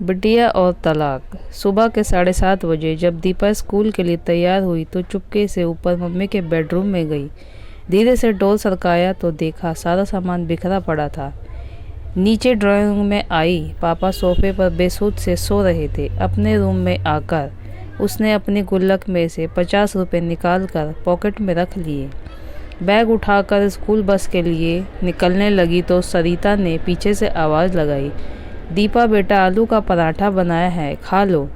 बिटिया और तलाक। सुबह के 7:30 बजे जब दीपा स्कूल के लिए तैयार हुई तो चुपके से ऊपर मम्मी के बेडरूम में गई। धीरे से डोर सरकाया तो देखा सारा सामान बिखरा पड़ा था। नीचे ड्राइंग रूम में आई, पापा सोफे पर बेसुध से सो रहे थे। अपने रूम में आकर उसने अपनी गुल्लक में से 50 रुपये निकाल कर पॉकेट में रख लिए। बैग उठाकर स्कूल बस के लिए निकलने लगी तो सरिता ने पीछे से आवाज़ लगाई, दीपा बेटा आलू का पराठा बनाया है, खा लो।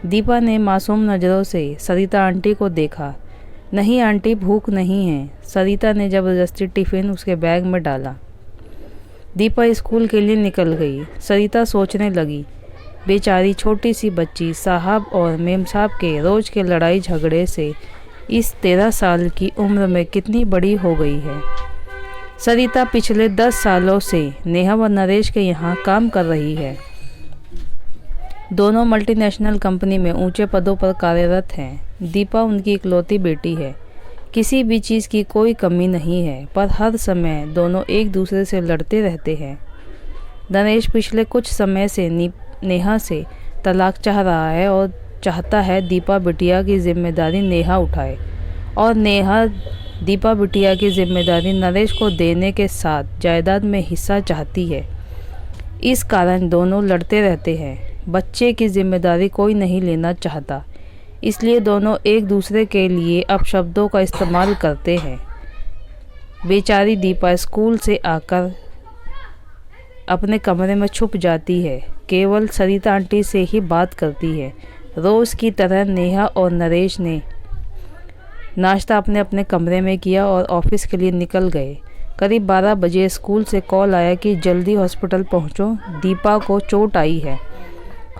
दीपा ने मासूम नज़रों से सरिता आंटी को देखा। नहीं आंटी, भूख नहीं है। सरिता ने ज़बरदस्ती टिफ़िन उसके बैग में डाला। दीपा स्कूल के लिए निकल गई। सरिता सोचने लगी, बेचारी छोटी सी बच्ची साहब और मेम साहब के रोज़ के लड़ाई झगड़े से इस 13 साल की उम्र में कितनी बड़ी हो गई है। सरिता पिछले 10 सालों से नेहा व नरेश के यहाँ काम कर रही है। दोनों मल्टीनेशनल कंपनी में ऊंचे पदों पर कार्यरत हैं। दीपा उनकी इकलौती बेटी है। किसी भी चीज़ की कोई कमी नहीं है, पर हर समय दोनों एक दूसरे से लड़ते रहते हैं। नरेश पिछले कुछ समय से नेहा से तलाक चाह रहा है और चाहता है दीपा बिटिया की जिम्मेदारी नेहा उठाए और नेहा दीपा बिटिया की जिम्मेदारी नरेश को देने के साथ जायदाद में हिस्सा चाहती है। इस कारण दोनों लड़ते रहते हैं। बच्चे की जिम्मेदारी कोई नहीं लेना चाहता, इसलिए दोनों एक दूसरे के लिए अपशब्दों का इस्तेमाल करते हैं। बेचारी दीपा स्कूल से आकर अपने कमरे में छुप जाती है, केवल सरिता आंटी से ही बात करती है। रोज़ की तरह नेहा और नरेश ने नाश्ता अपने अपने कमरे में किया और ऑफिस के लिए निकल गए। करीब 12 बजे स्कूल से कॉल आया कि जल्दी हॉस्पिटल पहुंचो, दीपा को चोट आई है।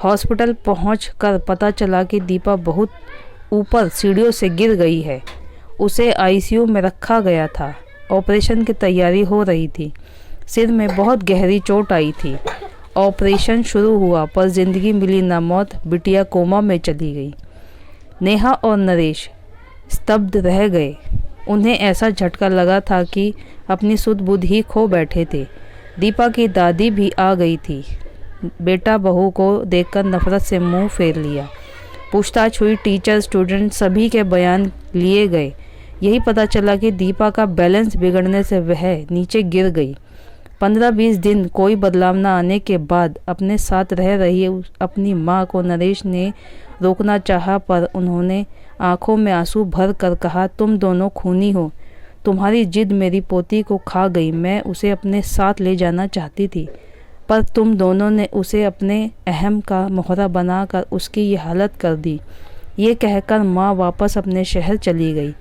हॉस्पिटल पहुंचकर पता चला कि दीपा बहुत ऊपर सीढ़ियों से गिर गई है। उसे आईसीयू में रखा गया था। ऑपरेशन की तैयारी हो रही थी। सिर में बहुत गहरी चोट आई थी। ऑपरेशन शुरू हुआ पर जिंदगी मिली ना मौत, बिटिया कोमा में चली गई। नेहा और नरेश स्तब्ध रह गए। उन्हें ऐसा झटका लगा था कि अपनी सुध बुध ही खो बैठे थे। दीपा की दादी भी आ गई थी। बेटा बहू को देखकर नफरत से मुंह फेर लिया। पूछताछ हुई, टीचर स्टूडेंट सभी के बयान लिए गए। यही पता चला कि दीपा का बैलेंस बिगड़ने से वह नीचे गिर गई। 15-20 दिन कोई बदलाव न आने के बाद अपने साथ रह रही अपनी माँ को नरेश ने रोकना चाहा, पर उन्होंने आंखों में आंसू भर कर कहा, तुम दोनों खूनी हो। तुम्हारी जिद मेरी पोती को खा गई। मैं उसे अपने साथ ले जाना चाहती थी, पर तुम दोनों ने उसे अपने अहम का मोहरा बनाकर उसकी ये हालत कर दी। ये कहकर माँ वापस अपने शहर चली गई।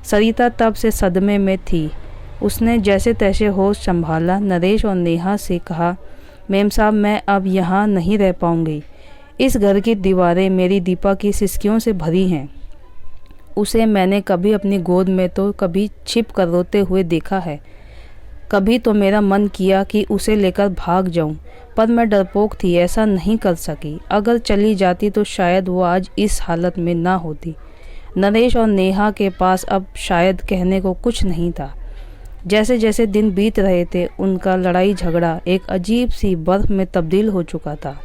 सरिता तब से सदमे में थी। उसने जैसे तैसे होश संभाला। नरेश और नेहा से कहा, मेम साहब मैं अब यहाँ नहीं रह पाऊँगी। इस घर की दीवारें मेरी दीपा की सिसकियों से भरी हैं। उसे मैंने कभी अपनी गोद में तो कभी छिप कर रोते हुए देखा है। कभी तो मेरा मन किया कि उसे लेकर भाग जाऊं, पर मैं डरपोक थी, ऐसा नहीं कर सकी। अगर चली जाती तो शायद वो आज इस हालत में ना होती। नरेश और नेहा के पास अब शायद कहने को कुछ नहीं था। जैसे जैसे दिन बीत रहे थे, उनका लड़ाई झगड़ा एक अजीब सी बर्फ में तब्दील हो चुका था।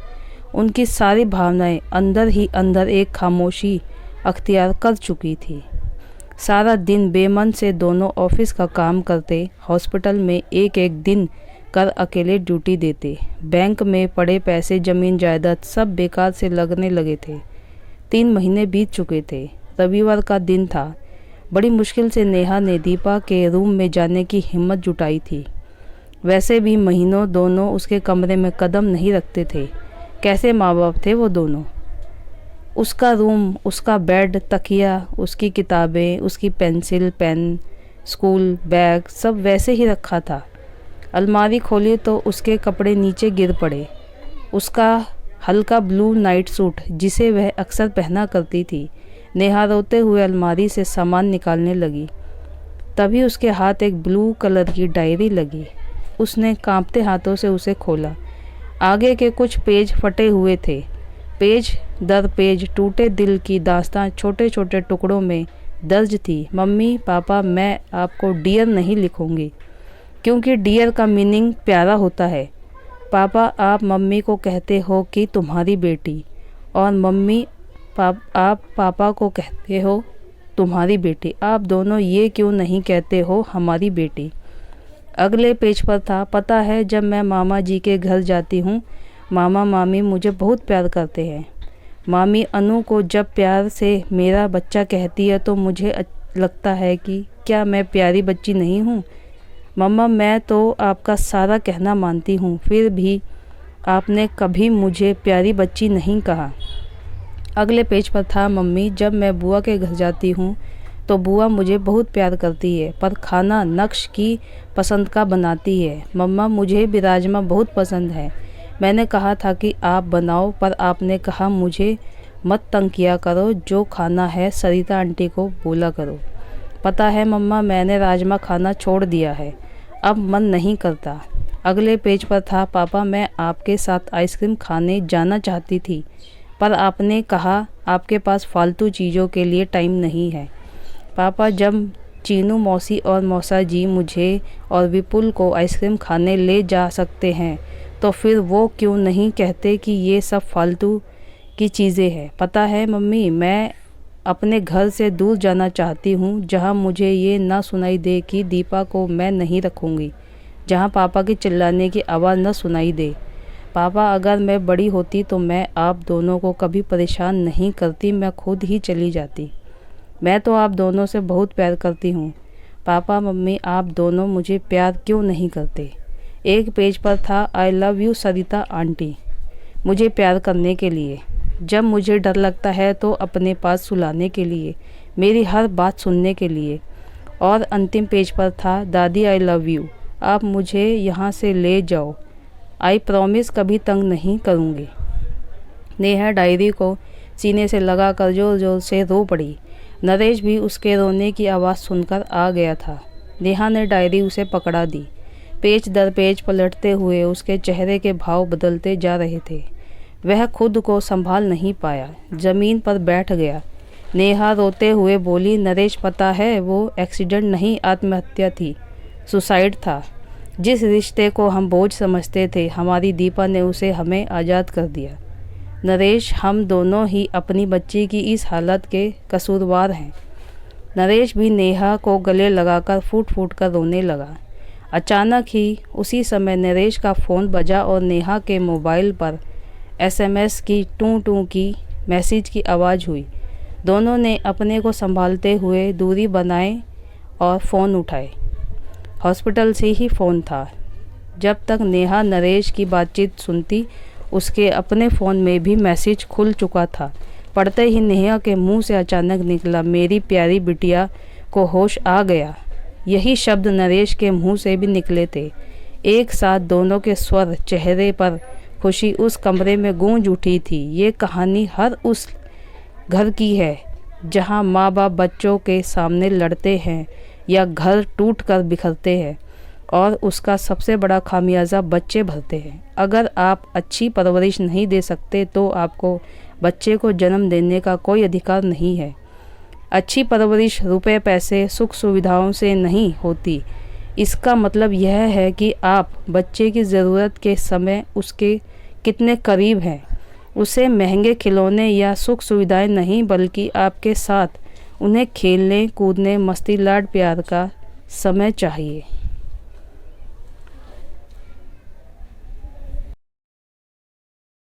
उनकी सारी भावनाएं अंदर ही अंदर एक खामोशी अख्तियार कर चुकी थी। सारा दिन बेमन से दोनों ऑफिस का काम करते, हॉस्पिटल में एक एक दिन कर अकेले ड्यूटी देते। बैंक में पड़े पैसे, ज़मीन जायदाद सब बेकार से लगने लगे थे। 3 महीने बीत चुके थे। रविवार का दिन था। बड़ी मुश्किल से नेहा ने दीपा के रूम में जाने की हिम्मत जुटाई थी। वैसे भी महीनों दोनों उसके कमरे में कदम नहीं रखते थे। कैसे माँ बाप थे वो दोनों। उसका रूम, उसका बेड, तकिया, उसकी किताबें, उसकी पेंसिल, पेन, स्कूल बैग सब वैसे ही रखा था। अलमारी खोली तो उसके कपड़े नीचे गिर पड़े। उसका हल्का ब्लू नाइट सूट जिसे वह अक्सर पहना करती थी। नेहा रोते हुए अलमारी से सामान निकालने लगी। तभी उसके हाथ एक ब्लू कलर की डायरी लगी। उसने कांपते हाथों से उसे खोला। आगे के कुछ पेज फटे हुए थे। पेज दर पेज टूटे दिल की दास्तां छोटे छोटे टुकड़ों में दर्ज थी। मम्मी पापा, मैं आपको डियर नहीं लिखूंगी, क्योंकि डियर का मीनिंग प्यारा होता है। पापा आप मम्मी को कहते हो कि तुम्हारी बेटी, और मम्मी आप पापा को कहते हो तुम्हारी बेटी। आप दोनों ये क्यों नहीं कहते हो हमारी बेटी। अगले पेज पर था, पता है जब मैं मामा जी के घर जाती हूँ, मामा मामी मुझे बहुत प्यार करते हैं। मामी अनु को जब प्यार से मेरा बच्चा कहती है तो मुझे लगता है कि क्या मैं प्यारी बच्ची नहीं हूँ। मम्मा मैं तो आपका सारा कहना मानती हूँ, फिर भी आपने कभी मुझे प्यारी बच्ची नहीं कहा। अगले पेज पर था, मम्मी जब मैं बुआ के घर जाती हूँ तो बुआ मुझे बहुत प्यार करती है, पर खाना नक्श की पसंद का बनाती है। मम्मा मुझे भी राजमा बहुत पसंद है। मैंने कहा था कि आप बनाओ, पर आपने कहा मुझे मत तंग किया करो, जो खाना है सरिता आंटी को बोला करो। पता है मम्मा मैंने राजमा खाना छोड़ दिया है, अब मन नहीं करता। अगले पेज पर था, पापा मैं आपके साथ आइसक्रीम खाने जाना चाहती थी, पर आपने कहा आपके पास फालतू चीज़ों के लिए टाइम नहीं है। पापा जब चीनू मौसी और मौसा जी मुझे और विपुल को आइसक्रीम खाने ले जा सकते हैं तो फिर वो क्यों नहीं कहते कि ये सब फालतू की चीज़ें हैं। पता है मम्मी मैं अपने घर से दूर जाना चाहती हूँ, जहाँ मुझे ये ना सुनाई दे कि दीपा को मैं नहीं रखूँगी, जहाँ पापा की चिल्लाने की आवाज़ न सुनाई दे। पापा अगर मैं बड़ी होती तो मैं आप दोनों को कभी परेशान नहीं करती, मैं खुद ही चली जाती। मैं तो आप दोनों से बहुत प्यार करती हूँ। पापा मम्मी आप दोनों मुझे प्यार क्यों नहीं करते। एक पेज पर था, I love you Sarita aunty, मुझे प्यार करने के लिए, जब मुझे डर लगता है तो अपने पास सुलाने के लिए, मेरी हर बात सुनने के लिए। और अंतिम पेज पर था, दादी आई लव यू, आप मुझे यहाँ से ले जाओ, आई प्रॉमिस कभी तंग नहीं करूँगी। नेहा डायरी को सीने से लगाकर जोर जोर से रो पड़ी। नरेश भी उसके रोने की आवाज़ सुनकर आ गया था। नेहा ने डायरी उसे पकड़ा दी। पेज दर पेज पलटते हुए उसके चेहरे के भाव बदलते जा रहे थे। वह खुद को संभाल नहीं पाया, ज़मीन पर बैठ गया। नेहा रोते हुए बोली, नरेश पता है वो एक्सीडेंट नहीं आत्महत्या थी, सुसाइड था। जिस रिश्ते को हम बोझ समझते थे, हमारी दीपा ने उसे हमें आज़ाद कर दिया। नरेश हम दोनों ही अपनी बच्ची की इस हालत के कसूरवार हैं। नरेश भी नेहा को गले लगाकर फूट फूट कर रोने लगा। अचानक ही उसी समय नरेश का फ़ोन बजा और नेहा के मोबाइल पर SMS की टू टू की मैसेज की आवाज़ हुई। दोनों ने अपने को संभालते हुए दूरी बनाए और फ़ोन उठाए। हॉस्पिटल से ही फ़ोन था। जब तक नेहा नरेश की बातचीत सुनती, उसके अपने फ़ोन में भी मैसेज खुल चुका था। पढ़ते ही नेहा के मुंह से अचानक निकला, मेरी प्यारी बिटिया को होश आ गया। यही शब्द नरेश के मुंह से भी निकले थे। एक साथ दोनों के स्वर, चेहरे पर खुशी उस कमरे में गूंज उठी थी। ये कहानी हर उस घर की है जहां माँ बाप बच्चों के सामने लड़ते हैं या घर टूट कर बिखरते हैं, और उसका सबसे बड़ा खामियाजा बच्चे भरते हैं। अगर आप अच्छी परवरिश नहीं दे सकते तो आपको बच्चे को जन्म देने का कोई अधिकार नहीं है। अच्छी परवरिश रुपए पैसे सुख सुविधाओं से नहीं होती। इसका मतलब यह है कि आप बच्चे की ज़रूरत के समय उसके कितने करीब हैं। उसे महंगे खिलौने या सुख सुविधाएं नहीं, बल्कि आपके साथ उन्हें खेलने कूदने, मस्ती लाड प्यार का समय चाहिए।